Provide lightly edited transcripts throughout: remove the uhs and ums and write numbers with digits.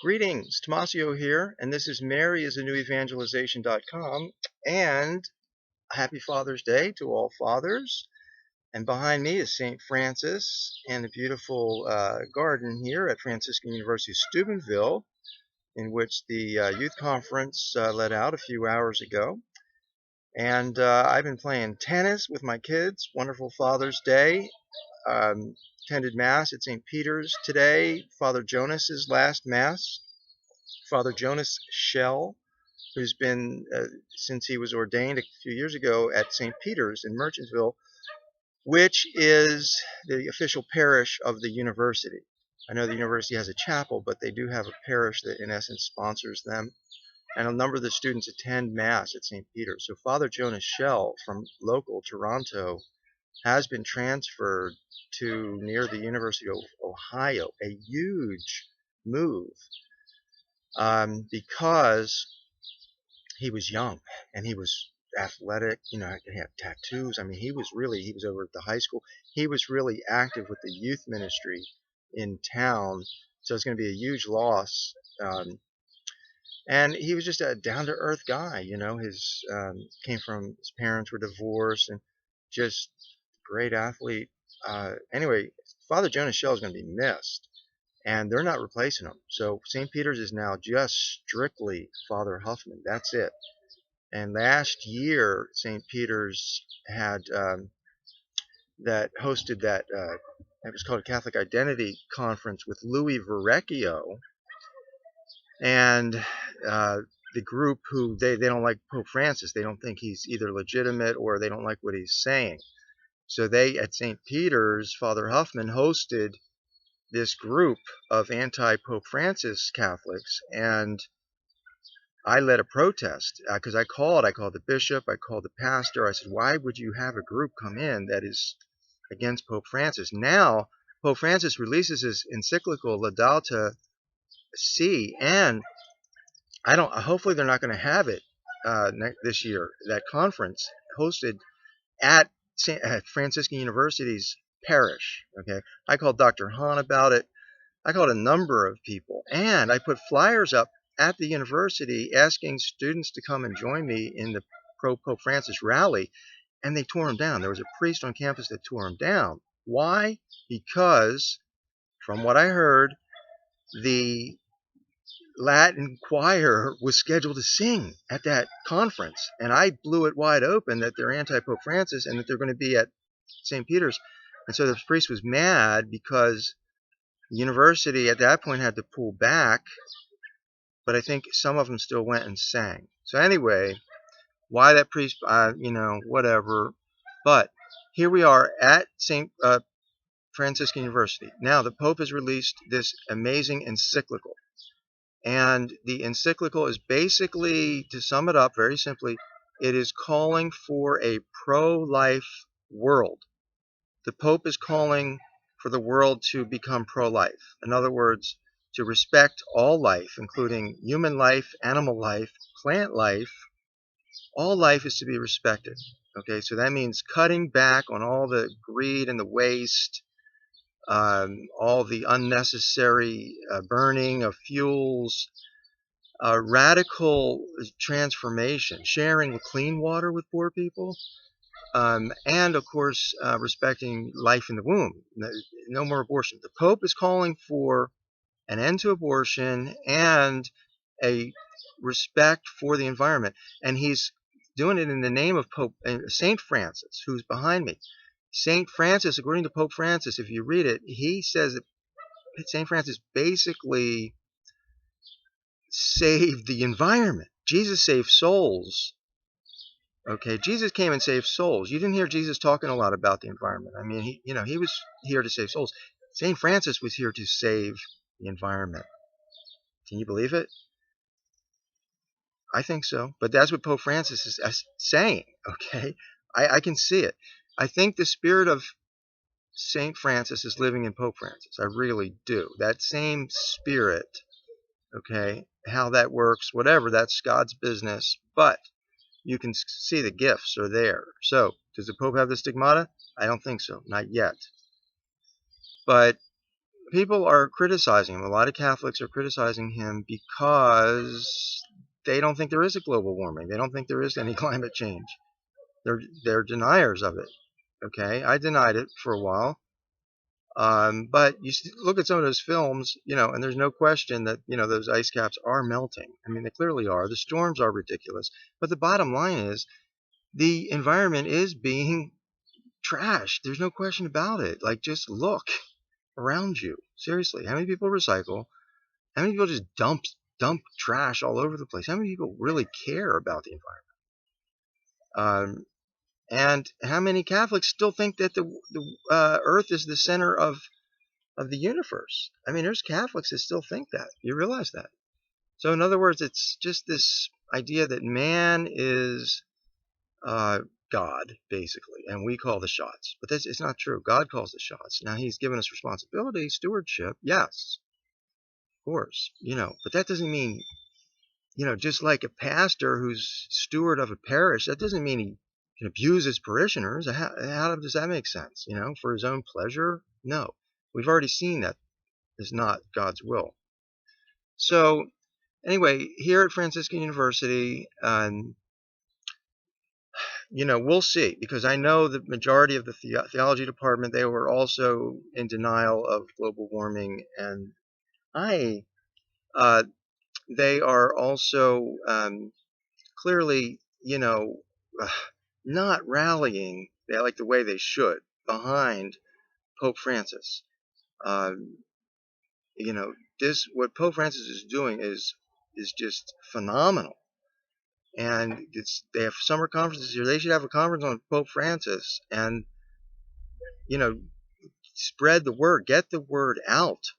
Greetings, Tomasio here, and this is maryisanewevangelization.com, and happy Father's Day to all fathers. And behind me is St. Francis and a beautiful garden here at Franciscan University Steubenville, in which the youth conference let out a few hours ago. And I've been playing tennis with my kids. Wonderful Father's Day. Attended Mass at St. Peter's today, Father Jonas's last Mass. Father Jonas Schell, who's been, since he was ordained a few years ago at St. Peter's in Merchantville, which is the official parish of the university. I know the university has a chapel, but they do have a parish that in essence sponsors them. And a number of the students attend Mass at St. Peter's. So Father Jonas Schell from local Toronto has been transferred to near the University of Ohio, a huge move. Because he was young and he was athletic, he had tattoos. I mean, he was over at the high school. He was really active with the youth ministry in town. So it's going to be a huge loss. And he was just a down-to-earth guy, his parents were divorced and just great athlete. Anyway, Father Jonas Schell is going to be missed. And they're not replacing him. So St. Peter's is now just strictly Father Huffman. That's it. And last year, St. Peter's had hosted that it was called a Catholic Identity Conference with Louis Verrecchio, and the group who they don't like Pope Francis. They don't think he's either legitimate or they don't like what he's saying. So they at St. Peter's, Father Huffman hosted this group of anti-Pope Francis Catholics, and I led a protest because I called the bishop, I called the pastor. I said, why would you have a group come in that is against Pope Francis? Now, Pope Francis releases his encyclical Laudato Si, and hopefully they're not going to have it this year, that conference hosted at Franciscan University's parish. Okay, I called Dr. Hahn about it. I called a number of people, and I put flyers up at the university asking students to come and join me in the pro-Pope Francis rally, and they tore them down. There was a priest on campus that tore them down. Why? Because, from what I heard, the Latin choir was scheduled to sing at that conference, and I blew it wide open that they're anti-Pope Francis and that they're going to be at St. Peter's. And so the priest was mad because the university at that point had to pull back, but I think some of them still went and sang. So anyway, why that priest, whatever. But here we are at St. Franciscan University. Now the Pope has released this amazing encyclical. And the encyclical is basically, to sum it up very simply, it is calling for a pro-life world. The Pope is calling for the world to become pro-life. In other words, to respect all life, including human life, animal life, plant life. All life is to be respected. Okay, so that means cutting back on all the greed and the waste, all the unnecessary burning of fuels, radical transformation, sharing clean water with poor people, and of course respecting life in the womb. No more abortion. The Pope is calling for an end to abortion and a respect for the environment, and he's doing it in the name of Pope Saint Francis, who's behind me. Saint Francis, according to Pope Francis, if you read it, he says that Saint Francis basically saved the environment. Jesus saved souls. Okay, Jesus came and saved souls. You didn't hear Jesus talking a lot about the environment. I mean, he was here to save souls. Saint Francis was here to save the environment. Can you believe it? I think so. But that's what Pope Francis is saying. Okay, I can see it. I think the spirit of Saint Francis is living in Pope Francis. I really do. That same spirit. Okay, how that works, whatever, that's God's business. But you can see the gifts are there. So, does the Pope have the stigmata? I don't think so, not yet. But people are criticizing him. A lot of Catholics are criticizing him because they don't think there is a global warming. They don't think there is any climate change. They're deniers of it. Okay, I denied it for a while. But you look at some of those films, and there's no question that, those ice caps are melting. I mean, they clearly are. The storms are ridiculous. But the bottom line is the environment is being trashed. There's no question about it. Like, just look around you. Seriously, how many people recycle? How many people just dump trash all over the place? How many people really care about the environment? And how many Catholics still think that the Earth is the center of the universe? I mean, there's Catholics that still think that. You realize that? So, in other words, it's just this idea that man is God, basically, and we call the shots. But it's not true. God calls the shots. Now, He's given us responsibility, stewardship, yes, of course, but that doesn't mean, just like a pastor who's steward of a parish, that doesn't mean he can abuse his parishioners. How does that make sense? For his own pleasure? No. We've already seen that is not God's will. So, anyway, here at Franciscan University, we'll see, because I know the majority of the theology department, they were also in denial of global warming, and they are also clearly, not rallying like the way they should behind Pope Francis. What Pope Francis is doing is just phenomenal. And they have summer conferences here. They should have a conference on Pope Francis and, spread the word, get the word out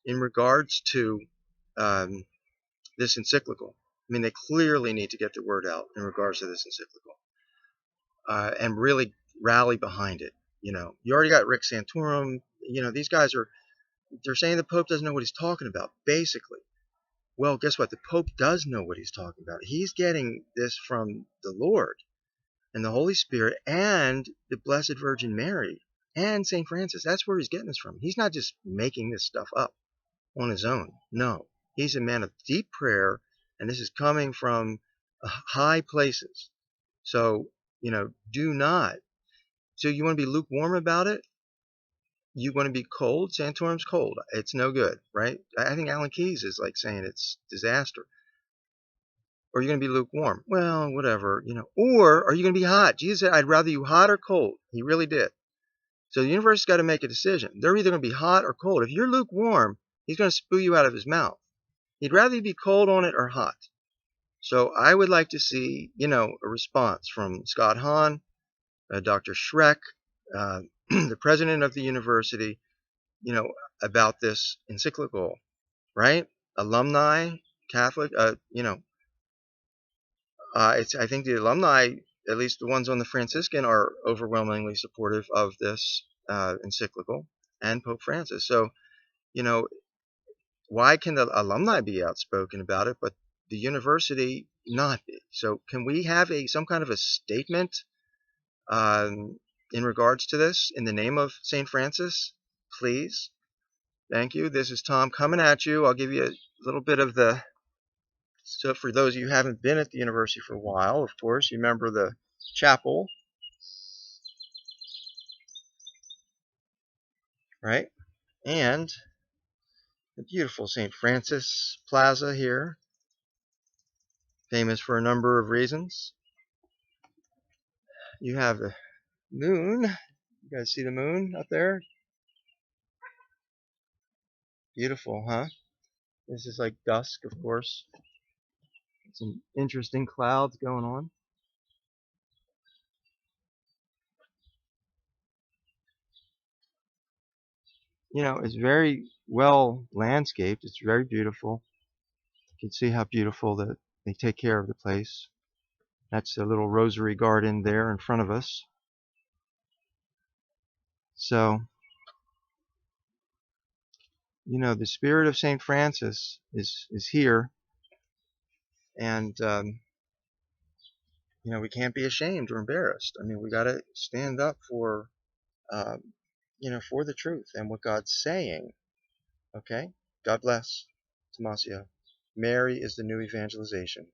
in regards to this encyclical. I mean, they clearly need to get the word out in regards to this encyclical and really rally behind it. You already got Rick Santorum. These guys they're saying the Pope doesn't know what he's talking about, basically. Well, guess what? The Pope does know what he's talking about. He's getting this from the Lord and the Holy Spirit and the Blessed Virgin Mary and St. Francis. That's where he's getting this from. He's not just making this stuff up on his own. No, he's a man of deep prayer, and this is coming from high places. So, do not. So you want to be lukewarm about it? You want to be cold? Santorum's cold. It's no good, right? I think Alan Keyes is like saying it's disaster. Or are you going to be lukewarm? Well, whatever, Or are you going to be hot? Jesus said, I'd rather you hot or cold. He really did. So the universe has got to make a decision. They're either going to be hot or cold. If you're lukewarm, he's going to spew you out of his mouth. He'd rather you be cold on it or hot. So I would like to see, a response from Scott Hahn, Dr. Schreck, the president of the university, about this encyclical, right? Alumni, Catholic, I think the alumni, at least the ones on the Franciscan, are overwhelmingly supportive of this encyclical and Pope Francis. So, why can the alumni be outspoken about it, but the university not be? So, can we have some kind of a statement in regards to this in the name of St. Francis, please? Thank you. This is Tom coming at you. I'll give you a little bit of so for those of you who haven't been at the university for a while, of course, you remember the chapel, right? And the beautiful St. Francis Plaza here, famous for a number of reasons. You have the moon. You guys see the moon up there? Beautiful, huh? This is like dusk, of course. Some interesting clouds going on. It's very well landscaped. It's very beautiful. You can see how beautiful that they take care of the place. That's the little rosary garden there in front of us. So, the spirit of St. Francis is here, and we can't be ashamed or embarrassed. I mean, we got to stand up for for the truth and what God's saying. Okay? God bless. Tomasio. Mary is the new evangelization.com.